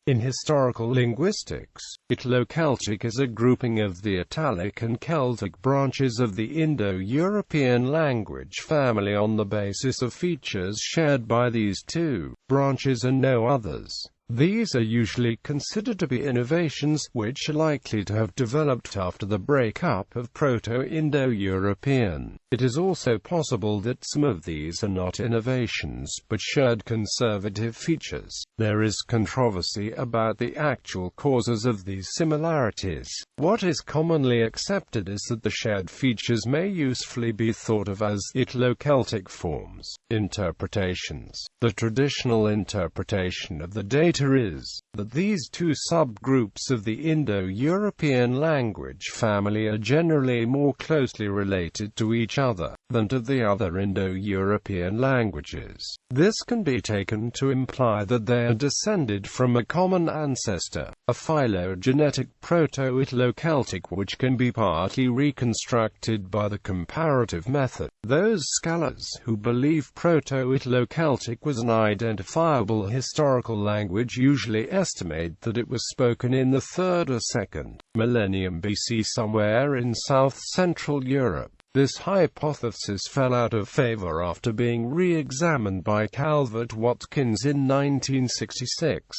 In historical linguistics, Italo-Celtic is a grouping of the Italic and Celtic branches of the Indo-European language family on the basis of features shared by these two branches and no others. These are usually considered to be innovations, which are likely to have developed after the breakup of Proto-Indo-European. It is also possible that some of these are not innovations, but shared conservative features. There is controversy about the actual causes of these similarities. What is commonly accepted is that the shared features may usefully be thought of as Italo-Celtic forms. Interpretations. The traditional interpretation of the data is that these two subgroups of the Indo-European language family are generally more closely related to each other than to the other Indo-European languages. This can be taken to imply that they are descended from a common ancestor, a phylogenetic Proto-Italo-Celtic which can be partly reconstructed by the comparative method. Those scholars who believe Proto-Italo-Celtic was an identifiable historical language usually estimate that it was spoken in the 3rd or 2nd millennium BC somewhere in south-central Europe. This hypothesis fell out of favor after being re-examined by Calvert Watkins in 1966.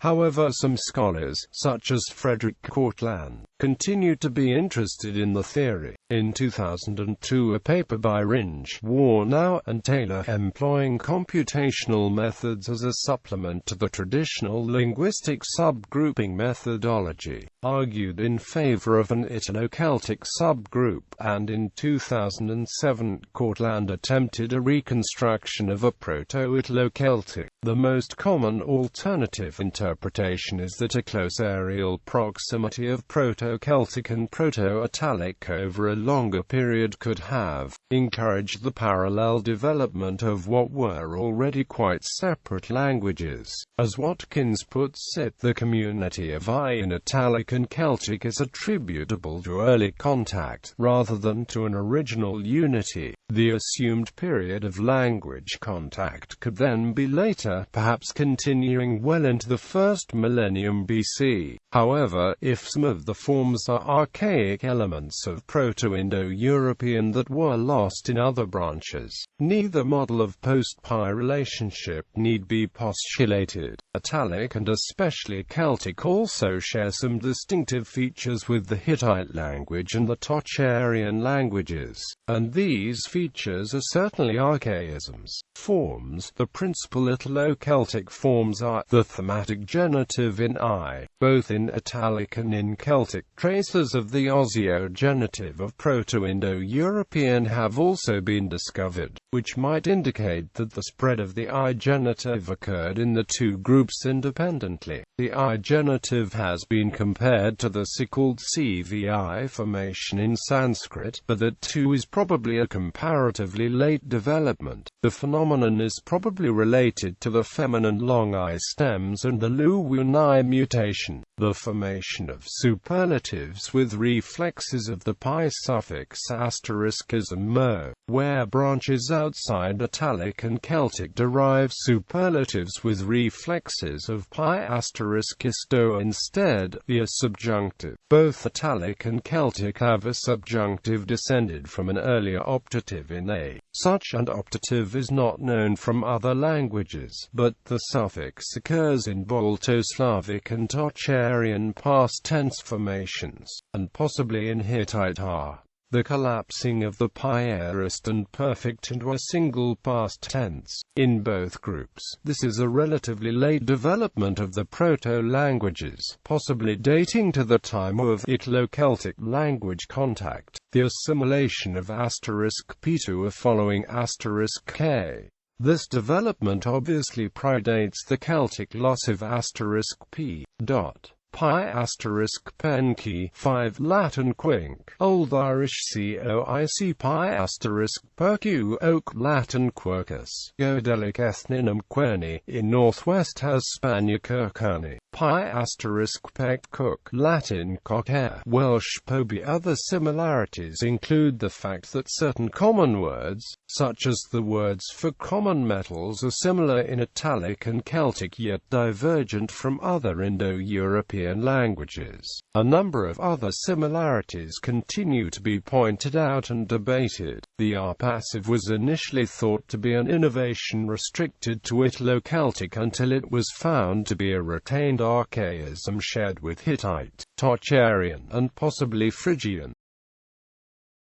However, some scholars, such as Frederick Cortlandt, continue to be interested in the theory. In 2002, a paper by Ringe, Warnow, and Taylor, employing computational methods as a supplement to the traditional linguistic subgrouping methodology, argued in favor of an Italo-Celtic subgroup, and in 2007, Cortlandt attempted a reconstruction of a Proto-Italo-Celtic. The most common alternative interpretation is that a close areal proximity of Proto-Celtic and Proto-Italic over a longer period could have encouraged the parallel development of what were already quite separate languages. As Watkins puts it, the community of I in Italic and Celtic is attributable to early contact, rather than to an original unity. The assumed period of language contact could then be later, perhaps continuing well into the 1st millennium BC. However, if some of the forms are archaic elements of Proto-Indo-European that were lost in other branches, neither model of post-Pi relationship need be postulated. Italic and especially Celtic also share some distinctive features with the Hittite language and the Tocharian languages, and these features are certainly archaisms. Forms. The principal Italo-Celtic forms are the thematic genitive in I, both in Italic and in Celtic. Traces of the osseogenitive of Proto-Indo-European have also been discovered, which might indicate that the spread of the I genitive occurred in the two groups independently. The I genitive has been compared to the so-called CVI formation in Sanskrit, but that too is probably a comparatively late development. The phenomenon is probably related to the feminine long I stems and the Luwunai mutation. The formation of superlatives with reflexes of the Pi suffix is a mo, where branches outside Italic and Celtic derive superlatives with reflexes of Pi ****. Instead, the subjunctive. Both Italic and Celtic have a subjunctive descended from an earlier optative in A. Such an optative is not known from other languages, but the suffix occurs in Balto-Slavic and Tocharian past tense formations, and possibly in Hittite R. The collapsing of the Pi aorist and perfect into a single past tense in both groups. This is a relatively late development of the proto-languages, possibly dating to the time of Italo-Celtic language contact. The assimilation of ***p to a following ***k. This development obviously predates the Celtic loss of ***p. Pi ***penki 5 Latin quinc, Old Irish coic pi ***percu oak Latin quercus, Goidelic ethninum querni, in northwest has Spania quercani, pie *, pecked cook, Latin cocker, Welsh poby. Other similarities include the fact that certain common words, such as the words for common metals, are similar in Italic and Celtic yet divergent from other Indo-European languages. A number of other similarities continue to be pointed out and debated. The R-passive was initially thought to be an innovation restricted to Italo-Celtic until it was found to be a retained archaism shared with Hittite, Tocharian, and possibly Phrygian.